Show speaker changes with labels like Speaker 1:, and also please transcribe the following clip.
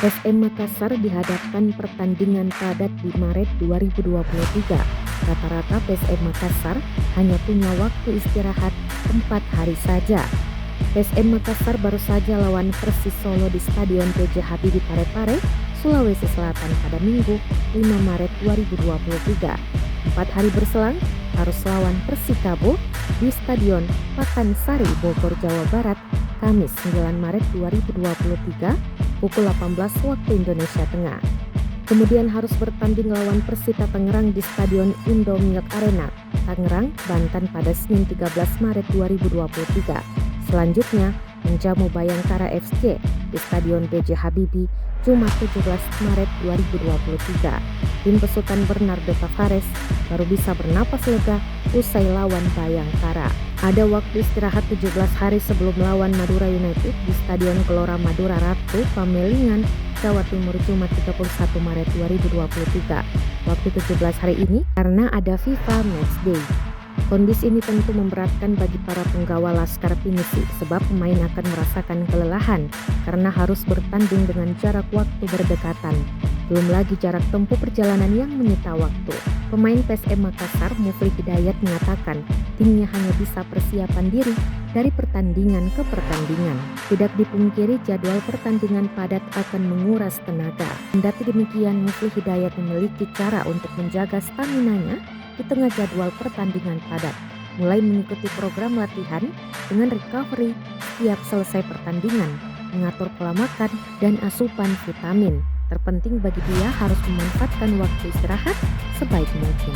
Speaker 1: SM Makassar dihadapkan pertandingan padat di Maret 2023. Rata-rata PSM Makassar hanya punya waktu istirahat 4 hari saja. PSM Makassar baru saja lawan Persis Solo di Stadion PJ Habibie Parepare, Sulawesi Selatan pada Minggu 5 Maret 2023. 4 hari berselang harus lawan Persikabo di Stadion Pakansari Bogor, Jawa Barat, Kamis 9 Maret 2023 pukul 18 waktu Indonesia Tengah. Kemudian harus bertanding lawan Persita Tangerang di Stadion Indomilk Arena, Tangerang, Banten pada Senin 13 Maret 2023. Selanjutnya menjamu Bayangkara FC di Stadion PJ Habibie Jumat 17 Maret 2023. Tim besutan Bernardo Tavares baru bisa bernapas lega usai lawan Bayangkara. Ada waktu istirahat 17 hari sebelum melawan Madura United di Stadion Gelora Madura Ratu, Pamelingan, Jawa Timur Jumat 31 Maret 2023. Waktu 17 hari ini karena ada FIFA Matchday. Kondisi ini tentu memberatkan bagi para penggawa Laskar Pinisi sebab pemain akan merasakan kelelahan karena harus bertanding dengan jarak waktu berdekatan. Belum lagi jarak tempuh perjalanan yang menyita waktu. Pemain PSM Makassar Mufli Hidayat mengatakan timnya hanya bisa persiapan diri dari pertandingan ke pertandingan. Tidak dipungkiri jadwal pertandingan padat akan menguras tenaga. Kendati demikian, Mufli Hidayat memiliki cara untuk menjaga staminanya di tengah jadwal pertandingan padat, mulai mengikuti program latihan dengan recovery setiap selesai pertandingan, mengatur pola makan dan asupan vitamin. Terpenting bagi dia harus memanfaatkan waktu istirahat sebaik mungkin.